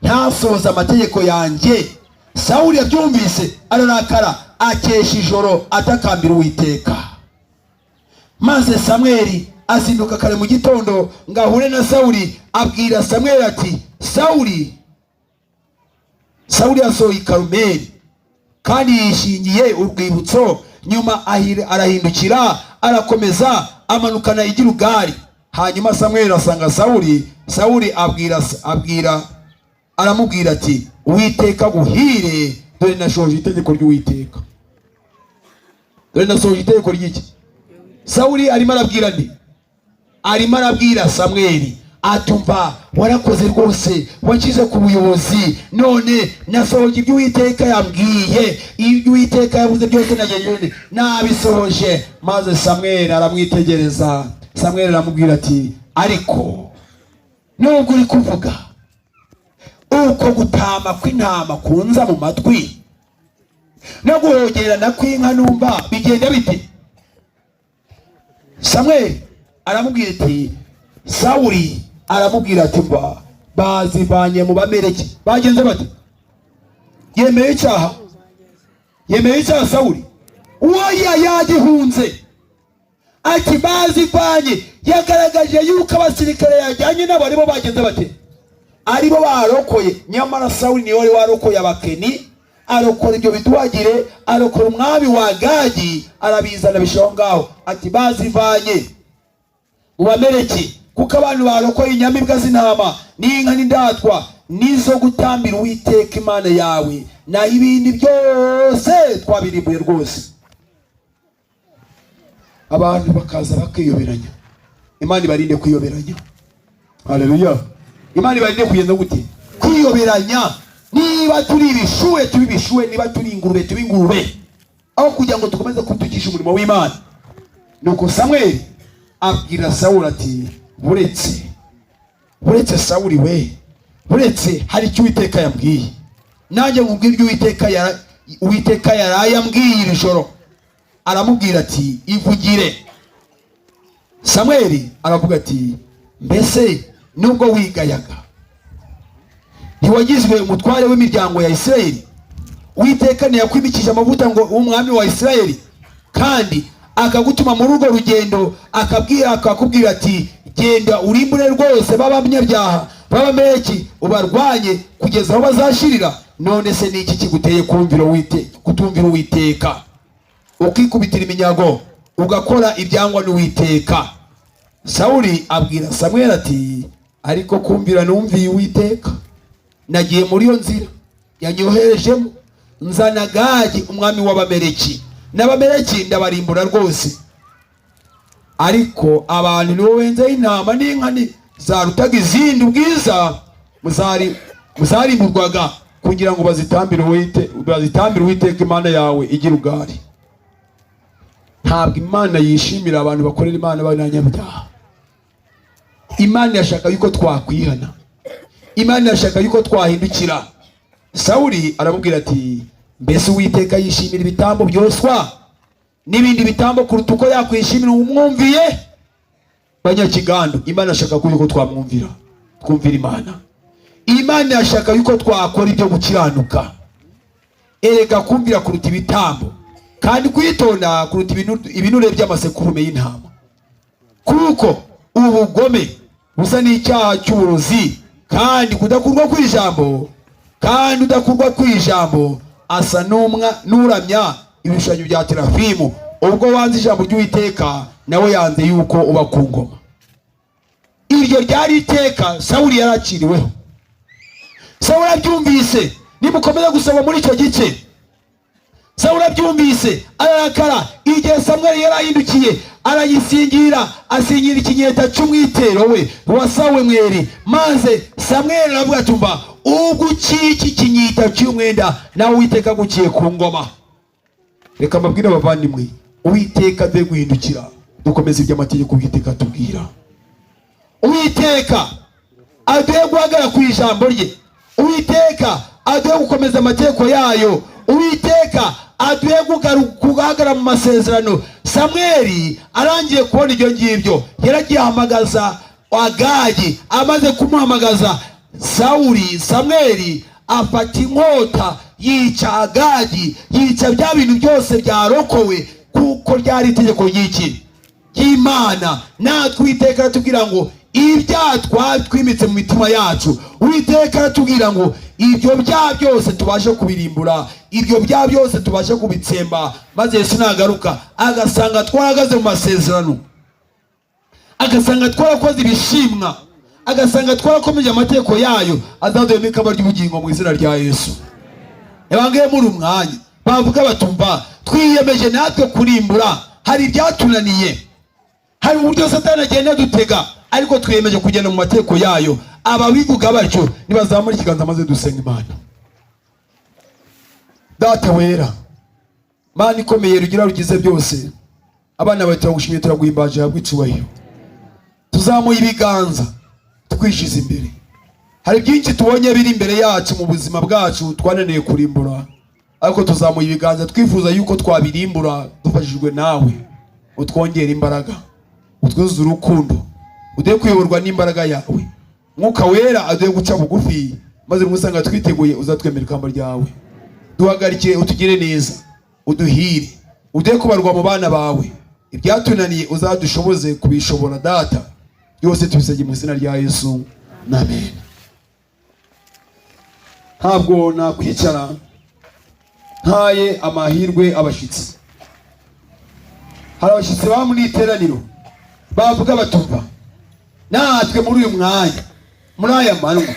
ntasohoza amategeko yanjye. Sawuli yabyumvise ararakara, akesha ijoro atakambira Uwiteka. Maze Samweli azinduka kare mu gitondo ngo ahure na Sawuli, abwira Samweli ati, Sawuli yasohoye i Karumeli kandi yishingiye urwibutso. Nyuma arahindukira arakomeza amanukana i Gilugari. Hanyuma Samweli asanga Sawuli aramubwira ati, Uwiteka guhire, dore nashoje itegeko ry'Uwiteka. Dore nasohoje itegeko ry'iki? Sawuli arimo arabwira nde? Arimo arabwira Samweli, atumva warakoze rwose, wakize ku buyobozi, none nasohoje ibyo Uwiteka yambwiye, ibyo Uwiteka yavuze byose nagenye nabisohoje. Maze Samweli aramwitegereza. Samweli aramubwira ati, ariko nubwo uri kuvuga uko gutama kw'intama kunza mu matwi no guhogerana kw'inka numva bigenda bite? Samweli aramubwira ati, Sawuli aramubwira ati, mba bazivanye mu Bameleki. Bagenze bate? Yemeye icyaha? Yemeye icyaha Sawuli? Oya, yagihunze. Ati bazivanye, yagaragaje yuko abasirikare yajyanye nabo aribo bagenze bate, aribo barokoye. Nyamara Sawuli niwe wari warokoye abakeni, arokora ibyo biduhagire, arokora umwami wa Gadi, arabizana bishaho ngaho. Ati bazivanye mu Bameleki, kuko abantu barokoye inyamibwa z'intama n'inka n'indatwa nizo gutambira Uwiteka Imana yawe, na ibindi byose twabirimbuye rwose. Abantu bakaza bakiyoberanya. Imana ibarinde kwiyoberanya. Haleluya. Imana ibarinde kugenda gute? Kwiyoberanya. Niba turi ibishuhe tubibishuhe, niba turi ingurube tubingurube, aho kugira ngo dukomeze kutukisha umurimo w'Imana. Nuko Samweli abwira Sawuli ati, buretse Sawuli we, buretse hari icyo Uwiteka yambwiye, nanjye nkubwira ibyo Uwiteka yaraye yambwiye iri joro. Aramubwira ati, ivugire. Samweli aravuga ati, mbese nubwo wigayaga ntiwagizwe umutware w'imiryango ya Isirayeli? Uwiteka ntiyakwimikije amavuta ngo umwami wa Isirayeli, kandi akagutuma muri urwo rugendo, akakubwira ati, genda urimbure rwose b'abanyabyaha b'Abameleki, ubarwanye kugeza aho bazashirira. None se niki kiguteye kutumvira Uwiteka, ukikubitira iminyago, ugakora ibyangwa n'Uwiteka? Sawuli abwira Samweli ati, ariko kumvira numviye Uwiteka. Nagiye muri iyo nzira yanyoherejemo, nzana Gadi umwami w'Abameleki, n'Abameleki ndabarimbura rwose. Ariko abantu nibo benzeho intama n'inka zarutaga izindi ubwiza muzarimburwaga. kugira ngo bazitambire Uwiteka Imana yawe igira ugari. Ntabwo Imana yishimira abantu bakorera Imana b'abanyabyaha. Imana yashaka yuko twakwihana. Imana yashaka yuko twahindukira. Sawuli aramubwira ati, mbese Uwiteka yishimira ibitambo byoswa n'ibindi bitambo kuruta uko yakwishimira umwumviye? Banyakigando, Imana yashaka yuko twamwumvira, twumvira Imana. Imana yashaka yuko twakora ibyo gukiranuka. Erega kumvira kuruta ibitambo, kandi kwitonda kuruta ibinure by'amasekurume y'intama. Kuko ubugome busa n'icyaha cy'uburozi, kandi kudakurwa kw'ijambo asa n'uramya ibishushanyo bya terafimu. Ubwo wanze ijambo ry'Uwiteka, nawe yanze yuko uba ku ngoma. Iryo ryari iteka Sawuli yaraciriweho. Sawuli abyumvise, nimukomeza gusaba muri icyo gice, Sawuli abyumvise ararakara. Igihe Samweli yarahindukiye arayisingira, asingira ikinyeta cy'umwitero we wa Samweli, maze Samweli aravuga ati, umva, ubwo iki kinyita cy'umwenda nawe Uwiteka gukiye ku ngoma. Reka mbabwire abavandimwe, Uwiteka aze guhindukira dukomeze iby'amategeko Uwiteka atubwira. Uwiteka aze guhagarara ku ijambo rye. Uwiteka aze gukomeza amategeko yayo. Uwiteka aze kugahagarara mu masezerano. Samweli arangiye kubona ibyo ngibyo, yaragiye ahamagaza Agagi. Amaze kumuhamagaza Samweli afata inkota yica Agagi, yica bya bintu byose byarokowe, kuko ryari itegeko ry'Imana. Natwe Uwiteka aratubwira ngo ibyaha twimitse mu mitima yacu, Uwiteka aratubwira ngo ibyo byaha byose tubashe kubirimbura, ibyo byaha byose tubashe kubitsemba. Maze Yesu nagaruka agasanga twaragaze mu masezerano, agasanga twarakoze ibishimwa, agasanga twarakomeje amategeko yayo, azaduhemo ikamba ry'ubugingo mu izina rya Yesu. Ebangaye muri umwanya bavuga batumva, twiyemeje natwe kurimbura. Hari ibyatunaniye, hari uburyo Satani agenda dutega, ariko twiyemeje kugenda mu mategeko yayo. Ababivuga batyo nibazamura ikiganza maze dusenga Imana. Data wera, Mana ikomeye, rugira rugize byose, abana bawe turagushimiye, turaguhimbaje, habwe icyubahiro. Tuzamuye ibiganza twishize imbere. Hari byinshi tubonye biri imbere yacu mu buzima bwacu twananiye kurimbura, ariko tuzamuye ibiganza twifuza yuko twabirimbura dufashijwe nawe. Utwongera imbaraga, utwuzuza urukundo, ude kuyoborwa n'imbaraga yawe. Mwuka wera aduhe guca bugufi, maze musanga twiteguye uzatwemera ikamba ryawe. Duhagarike, utugire neza, uduhire, ude kubarwa mu bana bawe. Ibyatunaniye uzadushoboze kubishobora Data. Byose tubisabye mu izina rya Yesu, amen. Ntabwo nakwicara ntaye amahirwe abashitsi. Hari abashitsi ba muri iteraniro bavuga batumva, natwe muri uyu mwanya, muri aya manwa,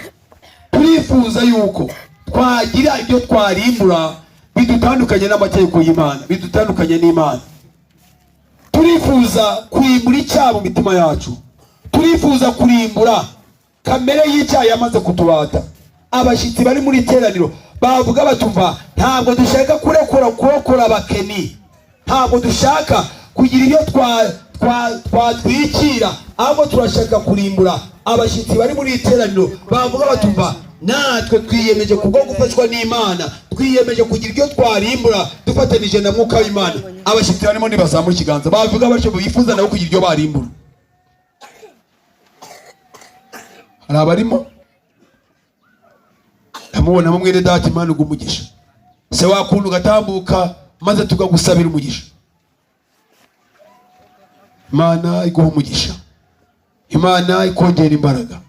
turifuza yuko twagira ibyo twarimbura bidutandukanye n'amategeko y'Imana, bidutandukanye n'Imana. Turifuza kurimbura icyaha mu mitima yacu, turifuza kurimbura kamere y'icyaha yamaze kutubata. Abashitsi bari muri iteraniro bavuga batumva, ntabwo dushaka kurokora abakeni, ntabwo dushaka kugira ibyo twatwikira, ahubwo turashaka kurimbura. Abashitsi bari muri iteraniro bavuga batumva, natwe twiyemeje kubwo gufashwa n'Imana, twiyemeje kugira ibyo twarimbura dufatanije na Mwuka w'Imana. Abashitsi barimo nibazamura ikiganza bavuga batyo, bifuza nabo kugira ibyo barimbura. Hari abarimo ndamubona mu mwene Data, Imana ugumugisha. Se wakuntu gatambuka maze tukagusabira umugisha. Imana iguha umugisha, Imana ikongera imbaraga.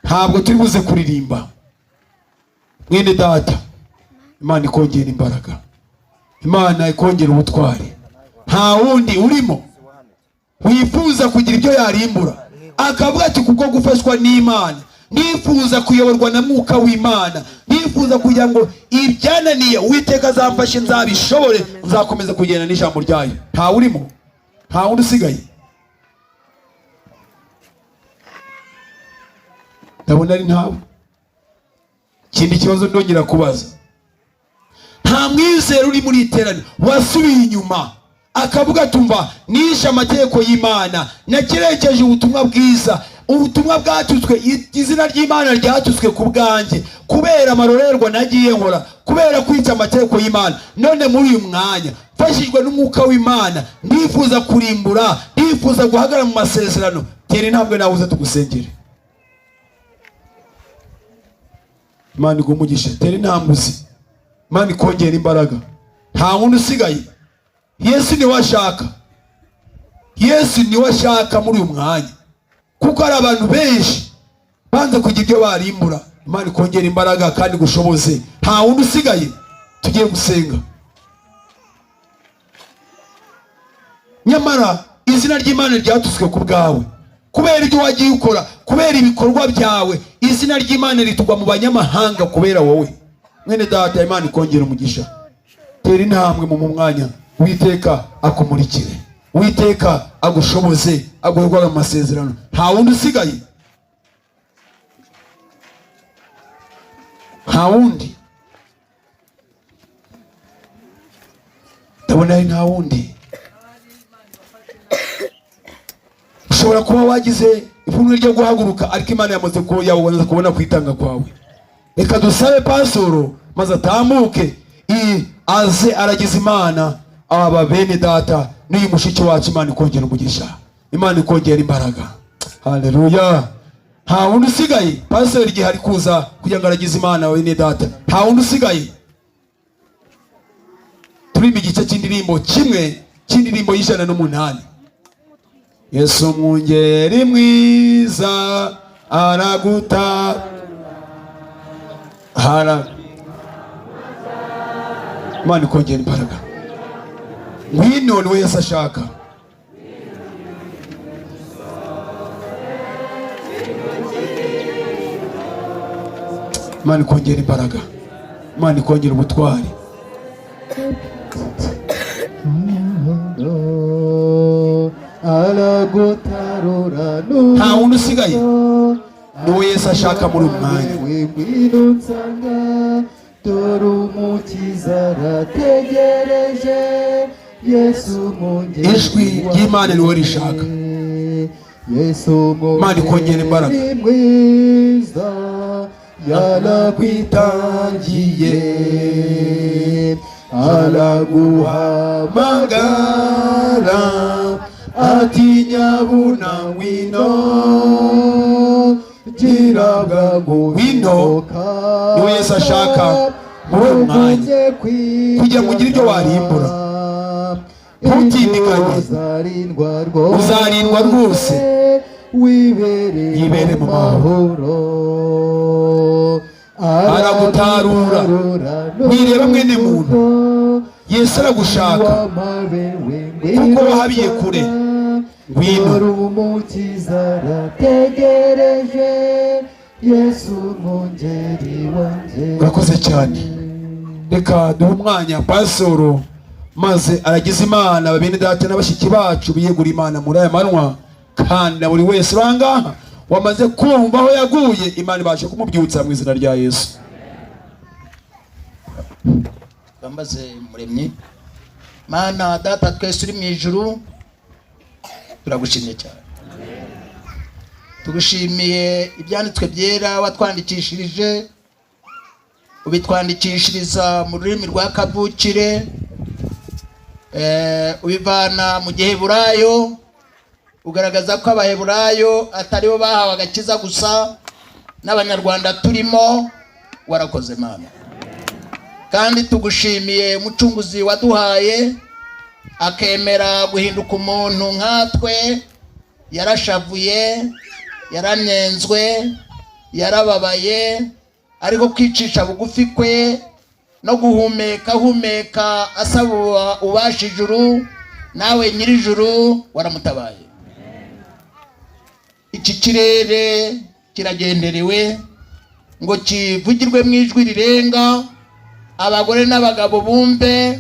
Ntabwo turi buze kuririmba mwene Data, Imana ikongera imbaraga, Imana ikongera ubutwari. Nta wundi urimo wifuza kugira ibyo yarimbura, akavuga ati kubwo gufashwa n'Imana, nifuza kuyoborwa na Mwuka w'Imana, nifuza kugira ngo ibyananiye Uwiteka azamfashe nzabishobore, nzakomeza kugenda n'ijambo ryayo. Nta urimo, nta wundi usigaye. Ndabona ari ntawe. ikindi kibazo ndongera kubaza, nta mwizero uri muri iterane wasubiye inyuma akavuga tumva nishe amategeko y'Imana, nakirekeje ubutumwa bwiza, ubutumwa bwatutswe, izina ry'Imana ryatutswe ku bwanjye kubera amarorerwa nagiye nkora, kubera kwica amategeko y'Imana. None muri uyu mwanya mfashijwe n'umwuka w'Imana ndifuza kurimbura, ndifuza guhagarara mu masezerano. Tera intambwe nawe uze tugusengere. Imana igumugishe, tera intambwe uzi, Imana ikongera imbaraga. Nta wundi usigaye. Yesu niwe ashaka, Yesu niwe ashaka muri uyu mwanya, kuko hari abantu benshi banze kugira ibyo barimbura. Imana ikongera imbaraga kandi gushoboze. Nta wundi usigaye. Tugiye gusenga. Nyamara izina ry'Imana ryatutswe ku bwawe, kubera ibyo wagiye ukora, kubera ibikorwa byawe, izina ry'Imana ritugwa mu banyamahanga kubera wowe. Mwene data, Imana ikongera umugisha. Tera intambwe mu mwanya. Uwiteka akumurikire, Uwiteka agushoboze, aguhugura mu masezerano. Nta wundi usigaye, nta wundi. Ndabona ari nta wundi. Ushobora kuba wagize ipfunwe ryo guhaguruka, ariko Imana yamaze kubona kwitanga kwawe. Reka dusabe pasoro maze atambuke aze aragize Imana. Aba bene data n'uyu mushiki wacu, Imana ikongera umugisha, Imana ikongera imbaraga. Haleluya. Nta wundi usigaye. Pastor igihe ari kuza kugira ngo aragize Imana, bene data, nta wundi usigaye. Turirimba igice cy'indirimbo kimwe cy'indirimbo y'108. Yesu mwungeri mwiza araguta Imana ikongera imbaraga. Ngwino niwe Yesu ashaka. Imana ikongera imbaraga, Imana ikongera ubutwari. Nta wundi usigaye. Niwe Yesu ashaka muri uyu mwanya. Ijwi ry'Imana niwe rishaka. Imana ikongera imbaraga. Yaragwitangiye, araguhamagara, ati nyabuna ngwino, girabwa ngwino. Niwe Yesu ashaka muri uyu mwanya, kugira ngo ugire ibyo warimbura. Ntutindiganye, uzarindwa rwose, yibere mu mahoro. Aragutarura. Mwireba mwene muntu, Yesu aragushaka kuko wahabiye kure. Ngwino. Urakoze cyane. Reka duhe umwanya pasoro maze aragize Imana. Bene data n'abashiki bacu biyegura Imana muri aya manwa, kandi buri wese bangaha wamaze kumva aho yaguye, Imana ibashe kumubyutsa mu izina rya Yesu. Bambaze Muremyi. Mana data twese uri mu ijuru, turagushimye cyane. Tugushimiye ibyanditswe byera watwandikishirije, ubitwandikishiriza mu rurimi rwa kavukire, ubivana mu Giheburayo, ugaragaza ko Abaheburayo atari bo bahawe agakiza gusa, n'Abanyarwanda turimo. Warakoze Mana. Kandi tugushimiye umucunguzi waduhaye akemera guhinduka umuntu nkatwe. Yarashavuye, yaranenzwe, yarababaye, ariko kwicisha bugufi kwe no guhumeka asaba ubasha ijuru, nawe nyirijuru waramutabaye. Iki kirere kiragenderewe ngo kivugirwe mu ijwi rirenga, abagore n'abagabo bumve,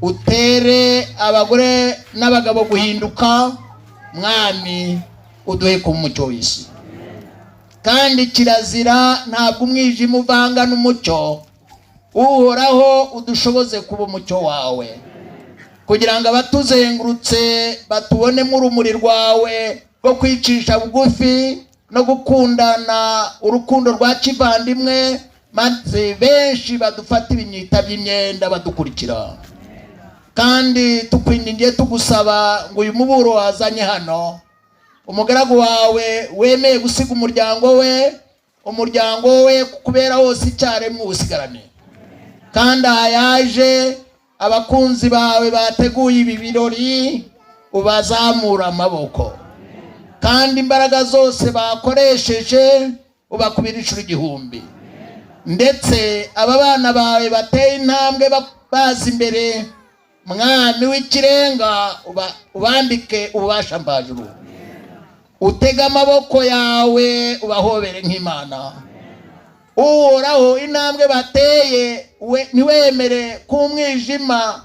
utere abagore n'abagabo guhinduka. Mwami uduhe ku mucyo w'isi, kandi kirazira ntabwo umwijima uvanga n'umucyo. Uhoraho udushoboze kuba umucyo wawe, kugira ngo abatuzengurutse batubonemo urumuri rwawe rwo kwicisha bugufi no gukundana urukundo rwa kivandimwe, maze benshi badufata ibinyita by'imyenda badukurikira. Kandi tukwingingiye tugusaba ngo uyu muburo wazanye hano, umugaragu wawe wemeye gusiga umuryango we kubera hose icyaremwe usigarane. Kandi yaje abakunzi bawe bateguye ibi birori ubazamura amaboko, kandi imbaraga zose bakoresheje ubakubira inshuro 1000. Ndetse aba bana bawe bateye intambwe baza imbere, Mwami w'ikirenga ubambike ububasha mbajuru, utega amaboko yawe ubahobere nk'Imana. Uhoraho intambwe bateye niwemere kumwijima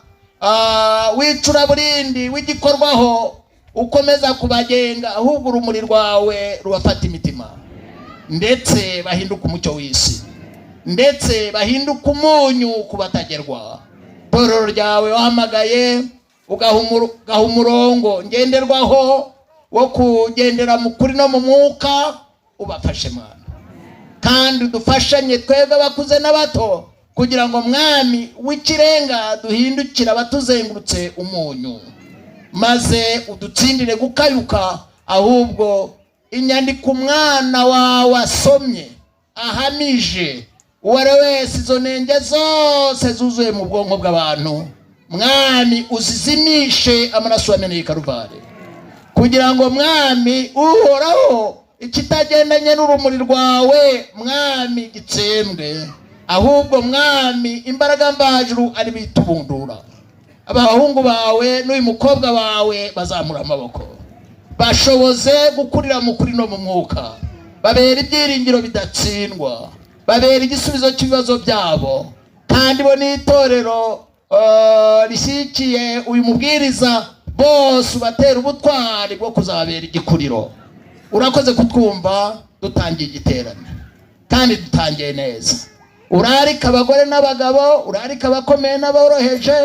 w'icuraburindi w'igikorwaho ukomeza kubagenga, ahubwo urumuri rwawe rubafata imitima, ndetse bahinduka umucyo w'isi, ndetse bahinduka umunyu kubatagerwa. Torero ryawe wahamagaye ugaha umurongo ngenderwaho wo kugendera mu kuri no mu mwuka, ubafashe Mana, kandi dufashanye twebwe abakuze n'abato, kugira ngo Mwami w'ikirenga duhindukira abatuzengurutse umunyu, maze udutsindire gukayuka, ahubwo inyandiko umwana wawe asomye ahamije uwari wese izo nenge zose zuzuye mu bwonko bw'abantu, Mwami uzizimishe amaraso yameneye Karuvali, kugira ngo Mwami uhoraho ikitagendanye n'urumuri rwawe Mwami gitsembwe, ahubwo Mwami imbaraga mbajuru ari bitubundura. Abahungu bawe n'uyu mukobwa wawe bazamura amaboko, bashoboze gukurira mu kuri no mu mwuka, babera ibyiringiro bidatsindwa, babera igisubizo cy'ibibazo byabo, kandi bo n'itorero rishyigikiye uyu mubwiriza bose ubatera ubutwari bwo kuzabera igikuriro. Urakoze kutwumva dutangiye igiterane, kandi dutangiye neza. Urarika abagore n'abagabo, urarika abakomeye n'aboroheje,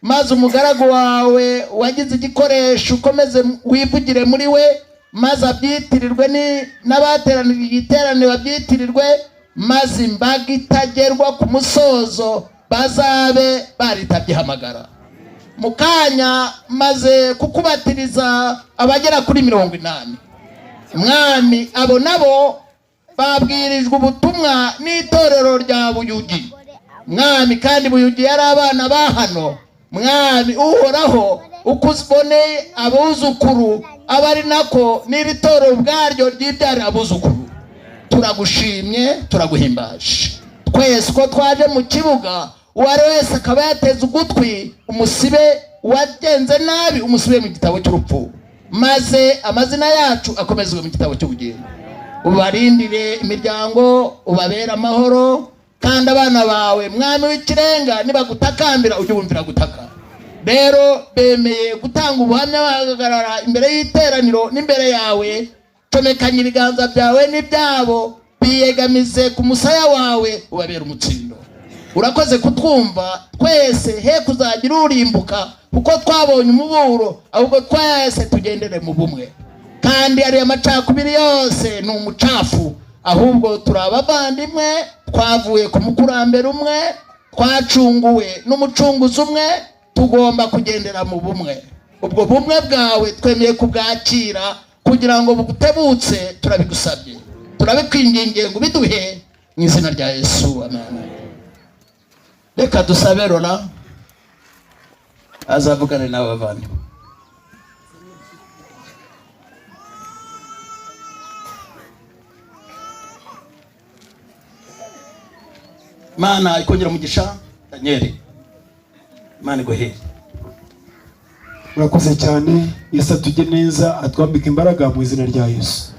maze umugaragu wawe wagize igikoresho ukomeze wivugire muri we, maze abyitirirwe n'abateranira igiterane babyitirirwe, maze imbaga itagerwa ku musozo bazabe baritabye hamagara. Mukanya maze kukubatiriza abagera kuri 80. Mwami abo nabo babwirijwe ubutumwa n'itorero rya Buyugi, Mwami, kandi Buyugi yari abana ba hano. Mwami uhoraho ukuziboneye abuzukuru, abari nako n'iri torero ubwaryo ryibyarira abuzukuru. Turagushimye, turaguhimbaje. Twese ko twaje mu kibuga, uwari wese akaba yateze ugutwi, umusibe wagenze nabi umusibe mu gitabo cy'urupfu, maze amazina yacu akomezwe mu gitabo cy'ubugingo. Ubarindire imiryango, ubabera amahoro, kandi abana bawe Mwami w'ikirenga nibagutakambira ujye wumvira gutaka. Rero bemeye gutanga ubuhamya, bahagarara imbere y'iteraniro n'imbere yawe, comekanya ibiganza byawe n'ibyabo, biyegamize ku musaya wawe, ubabera umutsindo. Urakoze kutwumva twese, he kuzagira urimbuka kuko twabonye umuburo, ahubwo twese tugendere mu bumwe. Kandi ari amacakubiri yose ni umucafu, ahubwo turabavandimwe, twavuye ku mukurambere umwe, twacunguwe n'umucunguzi umwe, tugomba kugendera mu bumwe. Ubwo bumwe bwawe twemeye kubwakira, kugira ngo bugutebutse turabigusabye, turabikwingingiye ngo biduhe mu izina rya Yesu, amen. Reka dusabe Rona azavugane n'abavandimwe. Mana ikongera umugisha Daniel, Mana iguhere. Urakoze cyane, Yesu atujye neza, atwambike imbaraga mu izina rya Yesu.